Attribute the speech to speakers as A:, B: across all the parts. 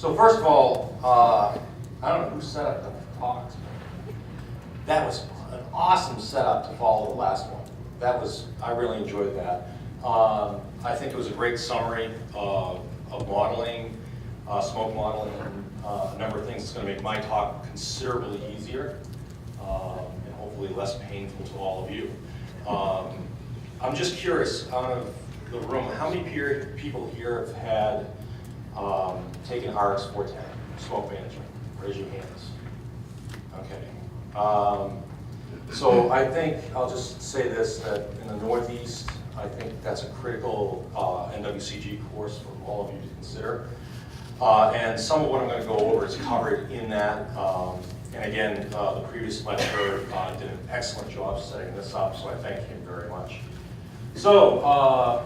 A: So first of all, I don't know who set up the talks. That was an awesome setup to follow the last one. I really enjoyed that. I think it was a great summary of modeling, smoke modeling, a number of things that's going to make my talk considerably easier and hopefully less painful to all of you. I'm just curious, out of the room, how many people here have had taken RX 410, smoke management? Raise your hands. Okay. So I think, I'll just say this, that in the Northeast, I think that's a critical NWCG course for all of you to consider. And some of what I'm going to go over is covered in that. And again, the previous lecturer did an excellent job setting this up, so I thank him very much. So,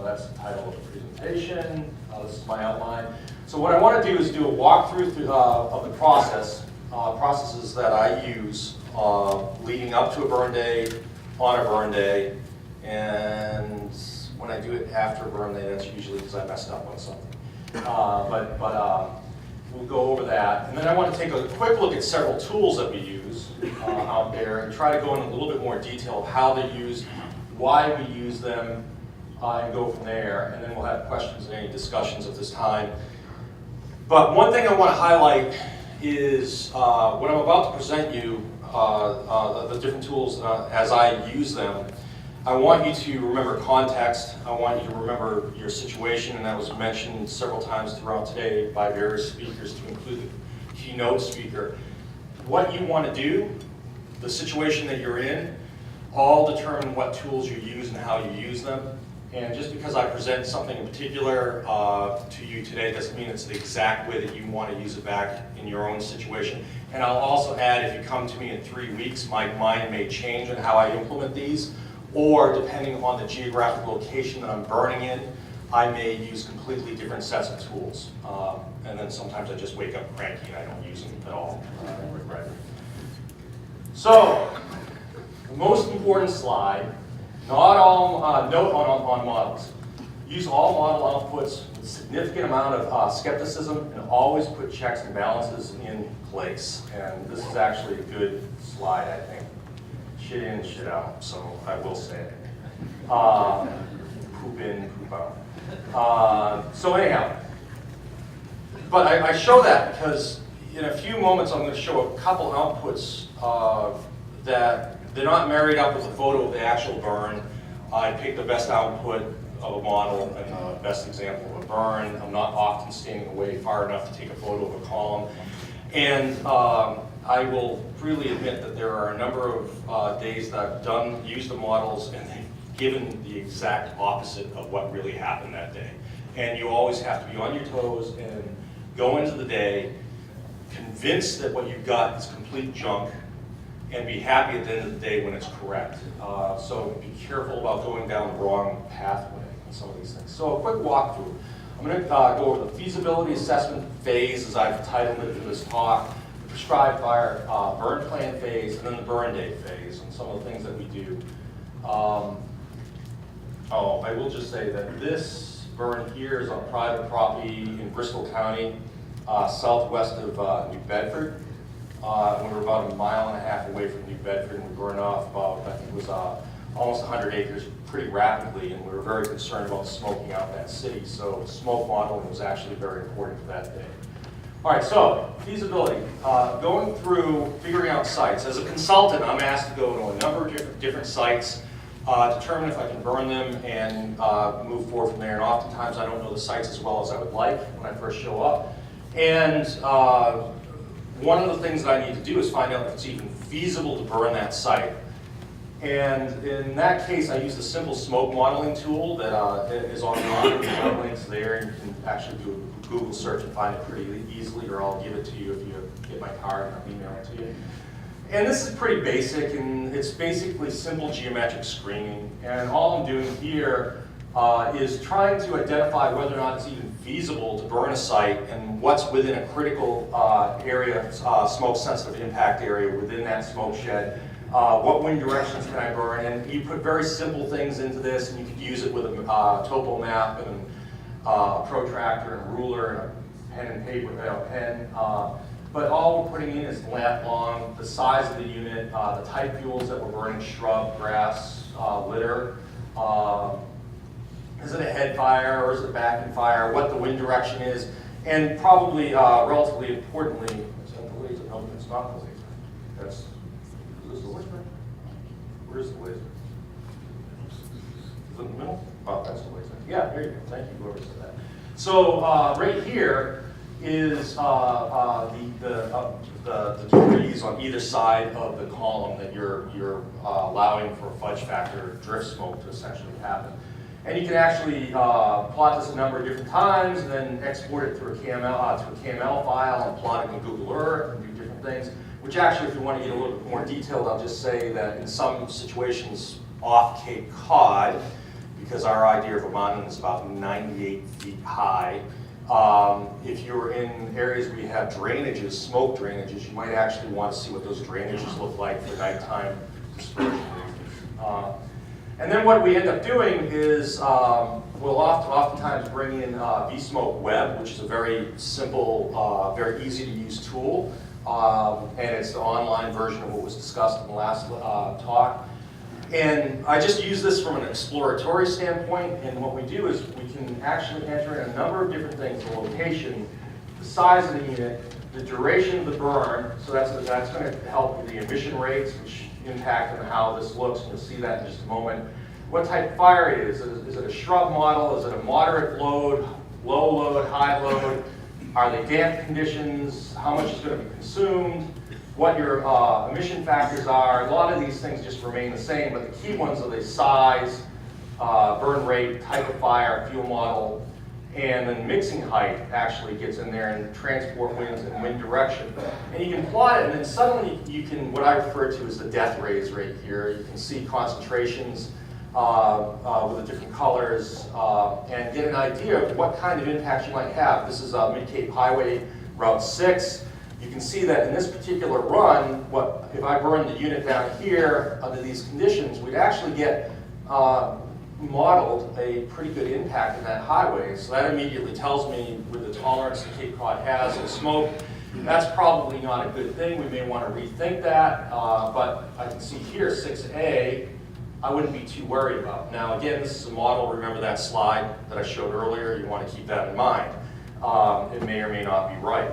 A: that's the title of the presentation. This is my outline. So what I want to do is do a walkthrough of the processes that I use leading up to a burn day, on a burn day, and when I do it after a burn day, that's usually because I messed up on something. But we'll go over that. And then I want to take a quick look at several tools that we use out there and try to go in a little bit more detail of how they're used, why we use them, and go from there. And then we'll have questions and any discussions at this time. But one thing I want to highlight is when I'm about to present you the different tools as I use them, I want you to remember context. I want you to remember your situation, and that was mentioned several times throughout today by various speakers to include the keynote speaker. What you want to do, the situation that you're in, all determine what tools you use and how you use them. And just because I present something in particular to you today doesn't mean it's the exact way that you want to use it back in your own situation. And I'll also add, if you come to me in 3 weeks, my mind may change on how I implement these, or depending on the geographic location that I'm burning in, I may use completely different sets of tools. And then sometimes I just wake up cranky and I don't use them at all. Regret. So, the most important slide. Not all, note on models. Use all model outputs with a significant amount of skepticism and always put checks and balances in place. And this is actually a good slide, I think. Shit in, shit out, so I will say it. Poop in, poop out. So anyhow, but I show that because in a few moments I'm going to show a couple outputs that they're not married up with a photo of the actual burn. I pick the best output of a model and the best example of a burn. I'm not often standing away far enough to take a photo of a column. And I will freely admit that there are a number of days that I've used the models and they've given the exact opposite of what really happened that day. And you always have to be on your toes and go into the day convinced that what you've got is complete junk, and be happy at the end of the day when it's correct. So be careful about going down the wrong pathway on some of these things. So a quick walkthrough. I'm going to go over the feasibility assessment phase, as I've titled it for this talk, the prescribed fire burn plan phase, and then the burn day phase, and some of the things that we do. I will just say that this burn here is on private property in Bristol County, southwest of New Bedford. We were about 1.5 miles away from New Bedford, and we burned off about, I think it was almost 100 acres pretty rapidly, and we were very concerned about smoking out that city, so smoke modeling was actually very important for that day. All right, so feasibility. Going through figuring out sites. As a consultant, I'm asked to go to a number of different sites, determine if I can burn them, and move forward from there. And oftentimes I don't know the sites as well as I would like when I first show up. And one of the things that I need to do is find out if it's even feasible to burn that site. And in that case, I use the simple smoke modeling tool that is online. The link's there, and you can actually do a Google search and find it pretty easily, or I'll give it to you if you get my card and I'll email it to you. And this is pretty basic, and it's basically simple geometric screening. And all I'm doing here is trying to identify whether or not it's even feasible to burn a site and what's within a critical area, smoke-sensitive impact area within that smoke shed. What wind directions can I burn? And you put very simple things into this, and you could use it with a topo map and a protractor and a ruler and a pen and paper, but all we're putting in is lamp long, the size of the unit, the type fuels that we're burning, shrub, grass, litter. Is it a head fire or is it a back-end fire? What the wind direction is, and probably relatively importantly, is that the laser? No, it's not the laser. That's, is this the laser? Where's the laser? Is it in the middle? Oh, that's the laser. Yeah, there you go. Thank you, whoever said that. So right here is the degrees on either side of the column that you're allowing for fudge factor drift smoke to essentially happen. And you can actually plot this a number of different times and then export it through a KML file and plot it in Google Earth and do different things, which actually, if you want to get a little bit more detailed, I'll just say that in some situations off Cape Cod, because our idea of a mountain is about 98 feet high, if you're in areas where you have drainages, smoke drainages, you might actually want to see what those drainages look like for nighttime dispersion. And then what we end up doing is we'll oftentimes bring in vSmoke Web, which is a very simple, very easy to use tool. And it's the online version of what was discussed in the last talk. And I just use this from an exploratory standpoint, and what we do is we can actually enter in a number of different things: the location, the size of the unit, the duration of the burn, so that's going to help with the emission rates, which impact on how this looks, and you'll see that in just a moment. What type of fire it is. Is it a shrub model? Is it a moderate load, low load, high load? Are they damp conditions? How much is going to be consumed? What your emission factors are. A lot of these things just remain the same, but the key ones are the size, burn rate, type of fire, fuel model, and then mixing height actually gets in there, and transport winds and wind direction. And you can plot it, and then suddenly you can, what I refer to as the death rays right here, you can see concentrations with the different colors and get an idea of what kind of impact you might have. This is Mid-Cape Highway, Route 6. You can see that in this particular run, if I burn the unit down here under these conditions, we'd actually get modeled a pretty good impact in that highway. So that immediately tells me, with the tolerance that Cape Cod has of smoke, that's probably not a good thing. We may want to rethink that, but I can see here 6A, I wouldn't be too worried about. Now again, this is a model. Remember that slide that I showed earlier? You want to keep that in mind. It may or may not be right.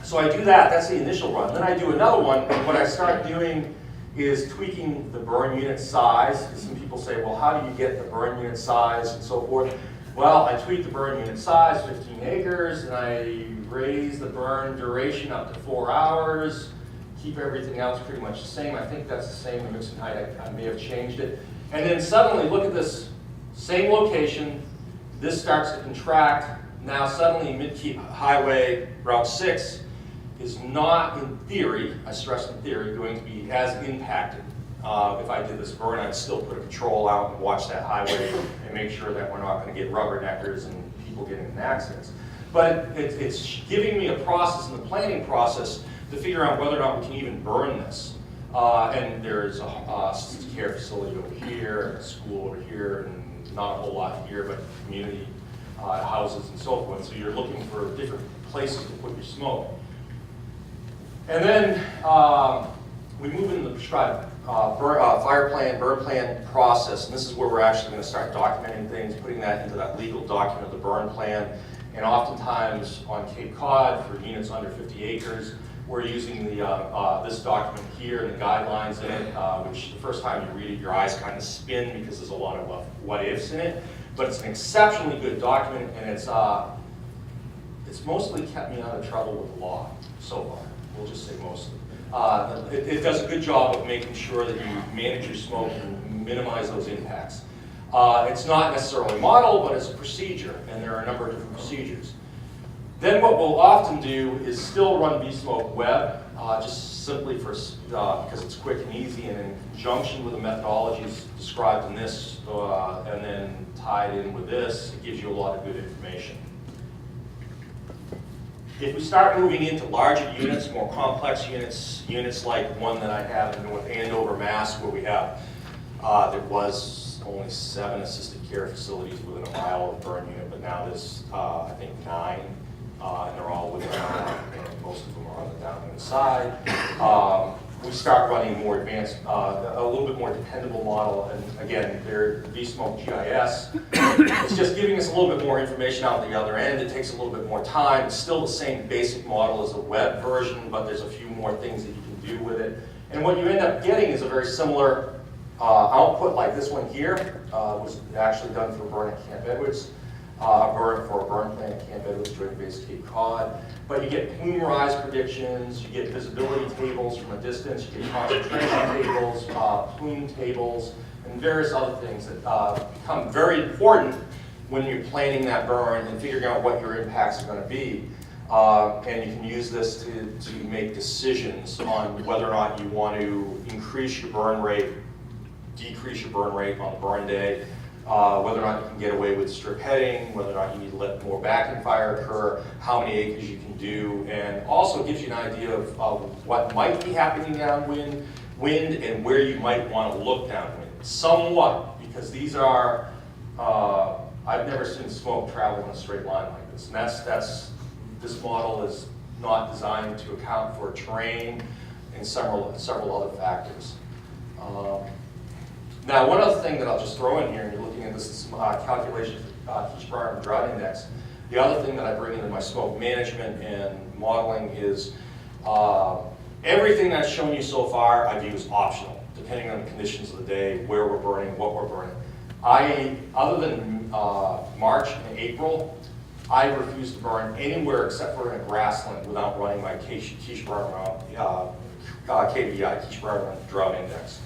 A: So I do that, that's the initial run. Then I do another one, and what I start doing is tweaking the burn unit size. Some people say, well, how do you get the burn unit size and so forth? Well, I tweak the burn unit size, 15 acres, and I raise the burn duration up to 4 hours, keep everything else pretty much the same. I think that's the same, the mixing height, I may have changed it. And then suddenly, look at this, same location, this starts to contract. Now suddenly Mid-Cape Highway, Route 6, is not, in theory, I stress in theory, going to be as impacted. If I did this burn, I'd still put a patrol out and watch that highway and make sure that we're not going to get rubberneckers and people getting in accidents. But it's giving me a process in the planning process to figure out whether or not we can even burn this. And there's a assisted care facility over here, a school over here, and not a whole lot here, but community houses and so forth. So you're looking for different places to put your smoke. And then we move into the prescribed fire plan, burn plan process, and this is where we're actually going to start documenting things, putting that into that legal document, the burn plan. And oftentimes on Cape Cod, for units under 50 acres, we're using this document here and the guidelines in it, which the first time you read it, your eyes kind of spin because there's a lot of what-ifs in it. But it's an exceptionally good document, and it's mostly kept me out of trouble with the law so far. We'll just say mostly. It does a good job of making sure that you manage your smoke and minimize those impacts. It's not necessarily a model, but it's a procedure, and there are a number of different procedures. Then what we'll often do is still run vSmoke Web, just simply because it's quick and easy, and in conjunction with the methodologies described in this, and then tied in with this, it gives you a lot of good information. If we start moving into larger units, more complex units like one that I have in North Andover, Mass, where we have, there was only 7 assisted care facilities within a mile of the burn unit, but now there's, I think, 9 side. We start running more advanced, a little bit more dependable model, and again, they're vSmoke GIS. It's just giving us a little bit more information out the other end. It takes a little bit more time. It's still the same basic model as the web version, but there's a few more things that you can do with it. And what you end up getting is a very similar output like this one here. Was actually done for a burn at Camp Edwards, for a burn plan at Camp Edwards, Joint Base Cape Cod. But you get plume rise predictions, you get visibility tables from a distance, you get concentration tables, plume tables, and various other things that become very important when you're planning that burn and figuring out what your impacts are going to be. And you can use this to make decisions on whether or not you want to increase your burn rate, decrease your burn rate on the burn day, whether or not you can get away with strip heading, whether or not you need to let more backing fire occur, how many acres you can do, and also gives you an idea of what might be happening downwind, and where you might want to look downwind. Somewhat, because these are, I've never seen smoke travel in a straight line like this, and this model is not designed to account for terrain and several other factors. Now, one other thing that I'll just throw in here, and you're looking at this calculation for Keach Barnum Drought Index. The other thing that I bring into my smoke management and modeling is everything that's shown you so far I view as optional, depending on the conditions of the day, where we're burning, what we're burning. Other than March and April, I refuse to burn anywhere except for in a grassland without running my Keach Barnum KBI, Keach Barnum Drought Index.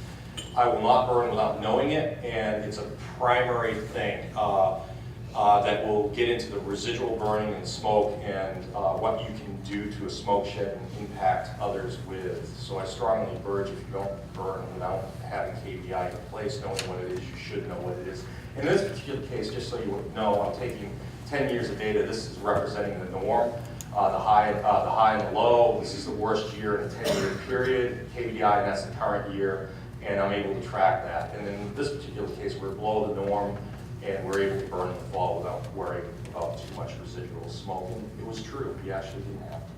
A: I will not burn without knowing it, and it's a primary thing that will get into the residual burning and smoke and what you can do to a smoke shed and impact others with. So I strongly encourage, if you don't burn without having KBI in place, knowing what it is, you should know what it is. In this particular case, just so you would know, I'm taking 10 years of data. This is representing the norm, the high and the low. This is the worst year in a 10-year period. KBI, and that's the current year. And I'm able to track that. And in this particular case, we're below the norm, and we're able to burn in the fall without worrying about too much residual smoke. And it was true, we actually didn't have to.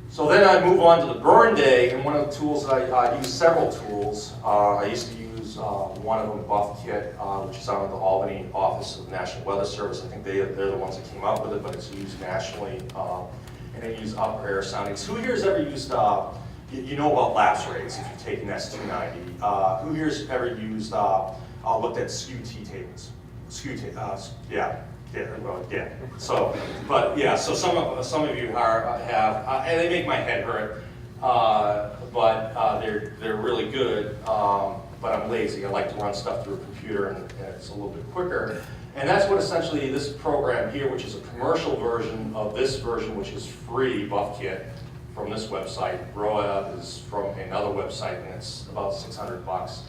A: So then I move on to the burn day, and one of the tools that I use several tools. I used to use one of them, BuffKit, which is out of the Albany office of the National Weather Service. I think they're the ones that came up with it, but it's used nationally. And they use upper air soundings. Who here has ever used you know about lapse rates if you're taking S290. Who here's ever used, looked at SKU-T tables? Yeah. So, but yeah, so some of you have, and they make my head hurt, but they're really good, but I'm lazy. I like to run stuff through a computer, and it's a little bit quicker. And that's what essentially this program here, which is a commercial version of this version, which is free, BuffKit, from this website. ROAB is from another website, and it's about $600.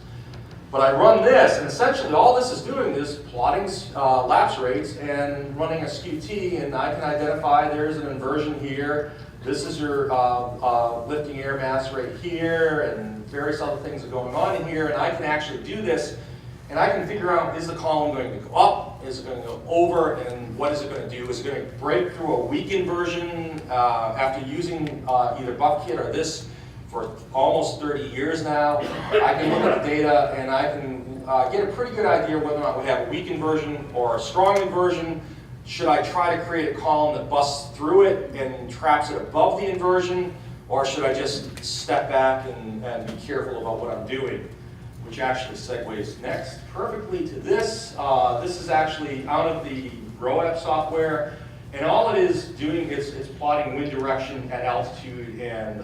A: But I run this, and essentially all this is doing is plotting lapse rates and running a SKU-T, and I can identify there's an inversion here. This is your lifting air mass rate here, and various other things are going on in here, and I can actually do this, and I can figure out, is the column going to go up? Is it going to go over? And what is it going to do? Is it going to break through a weak inversion after using either BuffKit or this for almost 30 years now? I can look at the data, and I can get a pretty good idea whether or not we have a weak inversion or a strong inversion. Should I try to create a column that busts through it and traps it above the inversion, or should I just step back and be careful about what I'm doing? Which actually segues next perfectly to this. This is actually out of the ROAB software, and all it is doing is plotting wind direction at altitude and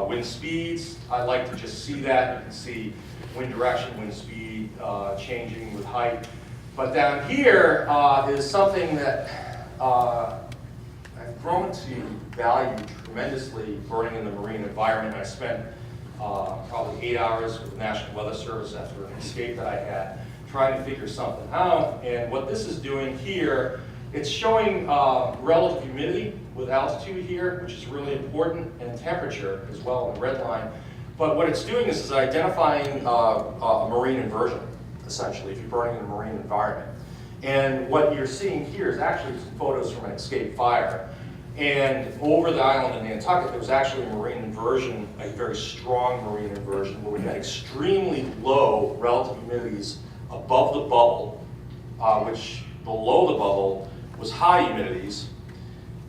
A: wind speeds. I like to just see that. You can see wind direction, wind speed changing with height. But down here is something that I've grown to value tremendously, burning in the marine environment. I spent probably 8 hours with the National Weather Service after an escape that I had, trying to figure something out. And what this is doing here, it's showing relative humidity with altitude here, which is really important, and temperature as well in the red line. But what it's doing is identifying a marine inversion, essentially, if you're burning in a marine environment. And what you're seeing here is actually some photos from an escape fire. And over the island in Nantucket, there was actually a marine inversion, a very strong marine inversion, where we had extremely low relative humidities above the bubble, which below the bubble was high humidities.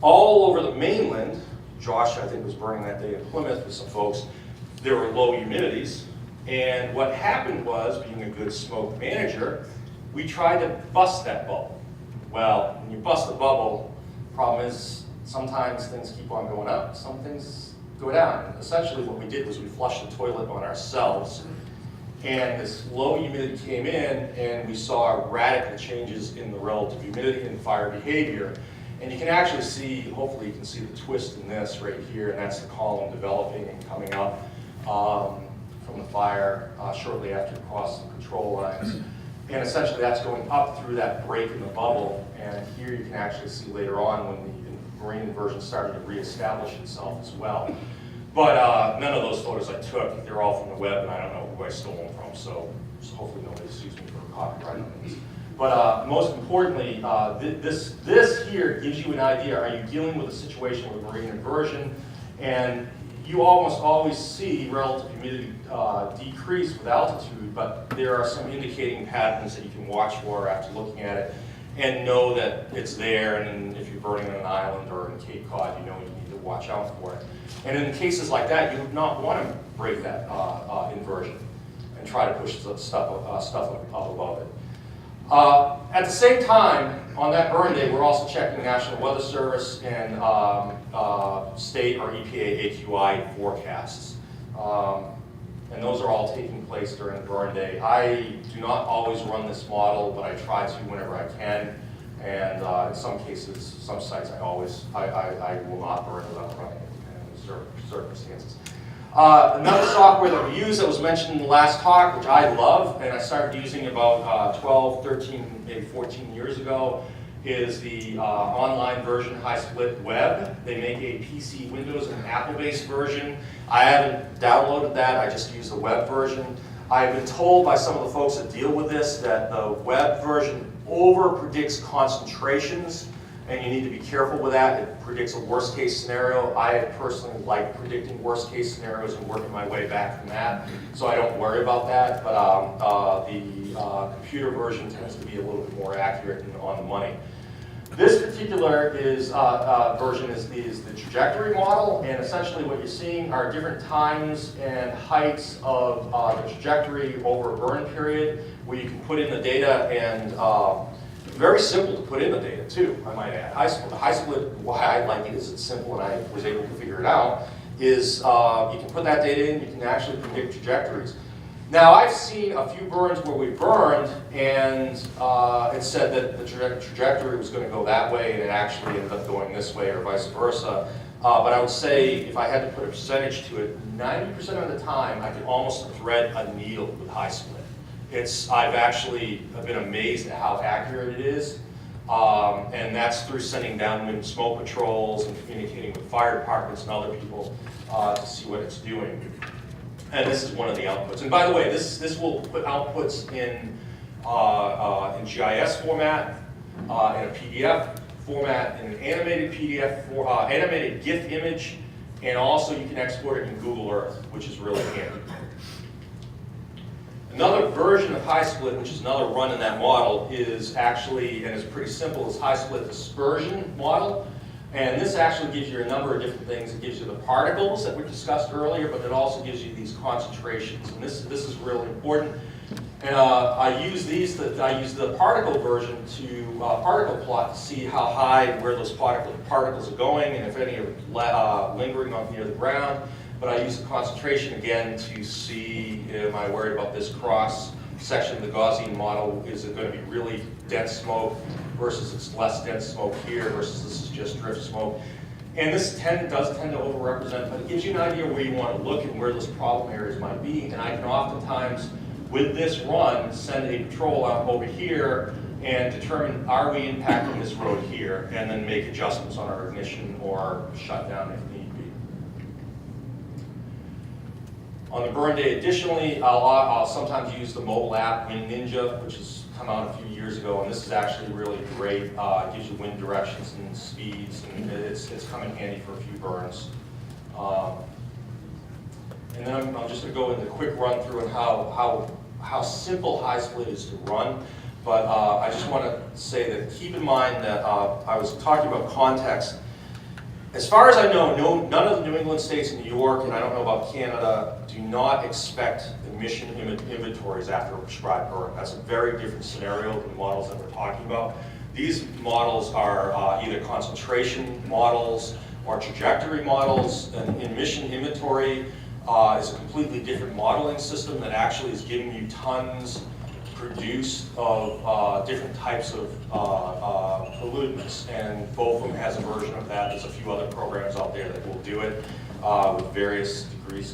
A: All over the mainland, Josh, I think, was burning that day in Plymouth with some folks, there were low humidities. And what happened was, being a good smoke manager, we tried to bust that bubble. Well, when you bust the bubble, the problem is sometimes things keep on going up, some things go down. And essentially what we did was we flushed the toilet on ourselves, and this low humidity came in, and we saw radical changes in the relative humidity and fire behavior. And you can actually see, hopefully you can see the twist in this right here, and that's the column developing and coming up from the fire shortly after it crossed the control lines. And essentially that's going up through that break in the bubble, and here you can actually see later on when the marine inversion started to reestablish itself as well. But none of those photos I took, they're all from the web, and I don't know who I stole them from, so hopefully nobody sues me for copyright on these. But most importantly, this here gives you an idea. Are you dealing with a situation with marine inversion? And you almost always see relative humidity decrease with altitude, but there are some indicating patterns that you can watch for after looking at it and know that it's there. And if you're burning on an island or in Cape Cod, you know you need to watch out for it. And in cases like that, you would not want to break that inversion and try to push stuff up above it. At the same time, on that burn day, we're also checking National Weather Service and state or EPA AQI forecasts. And those are all taking place during the burn day. I do not always run this model, but I try to whenever I can. And in some cases, some sites, I will not burn without running it, depending on the circumstances. Another software that we use that was mentioned in the last talk, which I love, and I started using about 12, 13, maybe 14 years ago, is the online version HYSPLIT Web. They make a PC, Windows, and Apple-based version. I haven't downloaded that, I just use the web version. I've been told by some of the folks that deal with this that the web version over-predicts concentrations, and you need to be careful with that. It predicts a worst-case scenario. I personally like predicting worst-case scenarios and working my way back from that, so I don't worry about that. But the computer version tends to be a little bit more accurate and on the money. This particular version is the trajectory model, and essentially what you're seeing are different times and heights of the trajectory over a burn period, where you can put in the data, and very simple to put in the data too, I might add. HYSPLIT, why I like it is it's simple, and I was able to figure it out, is you can put that data in, you can actually predict trajectories. Now, I've seen a few burns where we burned, and it said that the trajectory was going to go that way, and it actually ended up going this way, or vice versa. But I would say, if I had to put a percentage to it, 90% of the time, I could almost thread a needle with HYSPLIT. I've actually been amazed at how accurate it is, and that's through sending downwind smoke patrols and communicating with fire departments and other people to see what it's doing. And this is one of the outputs. And by the way, this will put outputs in GIS format, in a PDF format, in an animated PDF, animated GIF image, and also you can export it in Google Earth, which is really handy. Another version of HYSPLIT, which is another run in that model, is actually, and it's pretty simple, is HYSPLIT dispersion model. And this actually gives you a number of different things. It gives you the particles that were discussed earlier, but it also gives you these concentrations. And this is really important. And I use the particle version to particle plot to see how high, where those particles are going, and if any are lingering up near the ground. But I use the concentration again to see, am I worried about this cross section of the Gaussian model? Is it going to be really dense smoke versus it's less dense smoke here versus this is just drift smoke? And this does tend to overrepresent, but it gives you an idea where you want to look and where those problem areas might be. And I can oftentimes, with this run, send a patrol out over here and determine, are we impacting this road here, and then make adjustments on our ignition or shut down if need be. On the burn day, additionally, I'll sometimes use the mobile app Wind Ninja, which is come out a few years ago, and this is actually really great. It gives you wind directions and speeds, and it's come in handy for a few burns. And then I'm just going to go into a quick run through on how simple HYSPLIT is to run. But I just want to say that keep in mind that I was talking about context. As far as I know, none of the New England states and New York, and I don't know about Canada, do not expect emission inventories after a prescribed burn. That's a very different scenario than the models that we're talking about. These models are either concentration models or trajectory models. An emission inventory is a completely different modeling system that actually is giving you tons produced of different types of pollutants, and both of them has a version of that. There's a few other programs out there that will do it with various degrees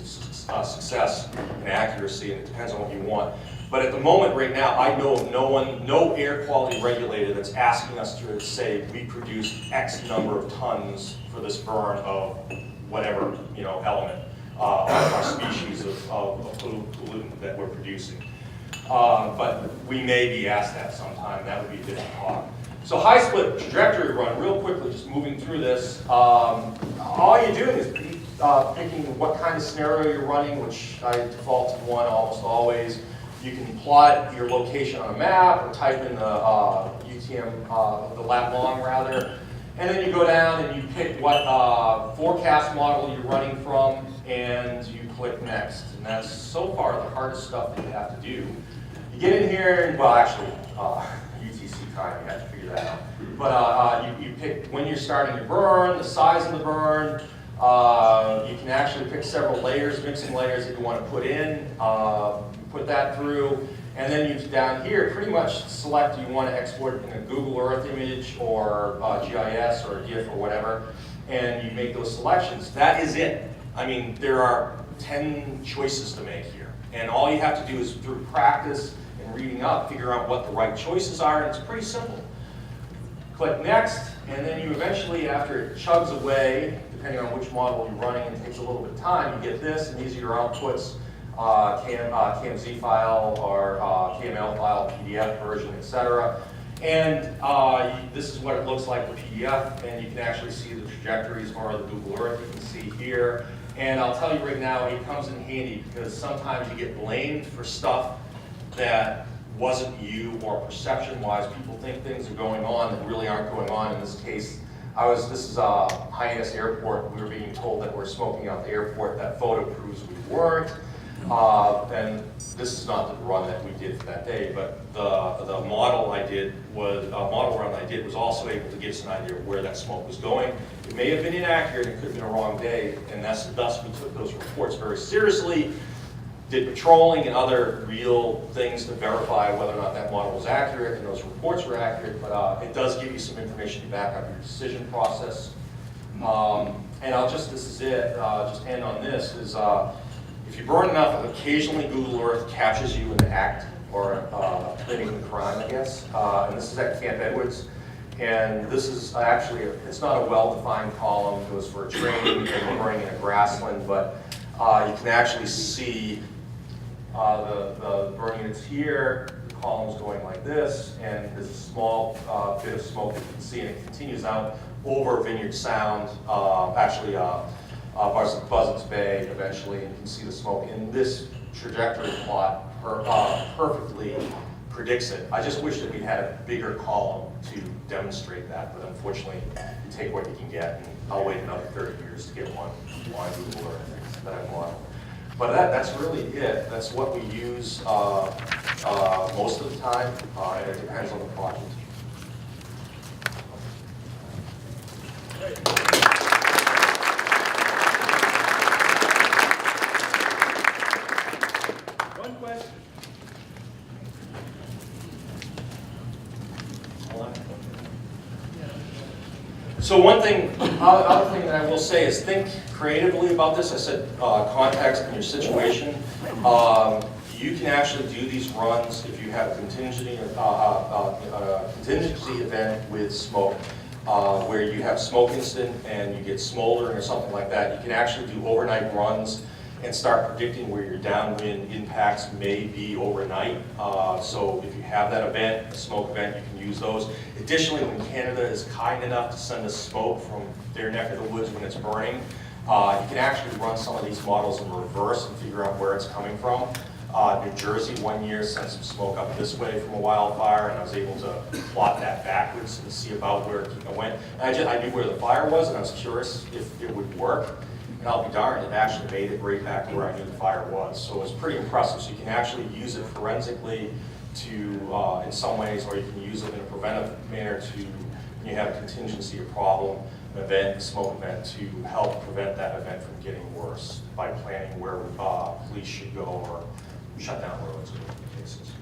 A: of success and accuracy, and it depends on what you want. But at the moment right now, I know of no air quality regulator that's asking us to say we produce X number of tons for this burn of whatever element, our species of pollutant that we're producing. But we may be asked that sometime. That would be a different talk. So HYSPLIT trajectory run, real quickly, just moving through this. All you're doing is picking what kind of scenario you're running, which I default to one almost always. You can plot your location on a map or type in the UTM, the lat long rather. And then you go down and you pick what forecast model you're running from, and you click next. And that's so far the hardest stuff that you have to do. You get in here, and well, actually, UTC time, you have to figure that out. But you pick when you're starting your burn, the size of the burn. You can actually pick several layers, mixing layers that you want to put in. Put that through, and then you down here pretty much select you want to export in a Google Earth image or GIS or a GIF or whatever, and you make those selections. That is it. I mean, there are 10 choices to make here, and all you have to do is through practice and reading up, figure out what the right choices are, and it's pretty simple. Click next, and then you eventually, after it chugs away, depending on which model you're running, it takes a little bit of time, you get this, and these are your outputs. KMZ file or KML file, PDF version, etc. And this is what it looks like with PDF, and you can actually see the trajectories or the Google Earth you can see here. And I'll tell you right now, it comes in handy because sometimes you get blamed for stuff that wasn't you, or perception-wise, people think things are going on that really aren't going on. In this case, this is Hyannis Airport. We were being told that we're smoking out the airport. That photo proves we weren't. And this is not the run that we did for that day, but the model I did was model run I did was also able to give us an idea of where that smoke was going. It may have been inaccurate, it could have been a wrong day, and thus we took those reports very seriously, did patrolling and other real things to verify whether or not that model was accurate and those reports were accurate, but it does give you some information to back up your decision process. And this is it, just end on this, is if you burn enough, occasionally Google Earth catches you in the act, or committing the crime, I guess. And this is at Camp Edwards. And this is actually, it's not a well-defined column. It was for a training and burning in a grassland, but you can actually see the burn units here. The column's going like this, and there's a small bit of smoke that you can see, and it continues out over Vineyard Sound, Buzzards Bay eventually, and you can see the smoke. And this trajectory plot perfectly predicts it. I just wish that we had a bigger column to demonstrate that, but unfortunately, you take what you can get, and I'll wait another 30 years to get one on Google Earth that I want. But that's really it. That's what we use most of the time, and it depends on the project.
B: One question.
A: So one thing, other thing that I will say is think creatively about this. I said context and your situation. You can actually do these runs if you have a contingency event with smoke, where you have smoke incident and you get smoldering or something like that. You can actually do overnight runs and start predicting where your downwind impacts may be overnight. So if you have that event, a smoke event, you can use those. Additionally, when Canada is kind enough to send us smoke from their neck of the woods when it's burning, you can actually run some of these models in reverse and figure out where it's coming from. New Jersey one year sent some smoke up this way from a wildfire, and I was able to plot that backwards and see about where it went. And I knew where the fire was, and I was curious if it would work. And I'll be darned, it actually made it right back to where I knew the fire was. So it's pretty impressive. So you can actually use it forensically to, in some ways, or you can use it in a preventive manner to, when you have a contingency, a problem, an event, a smoke event, to help prevent that event from getting worse by planning where police should go or shut down roads in cases.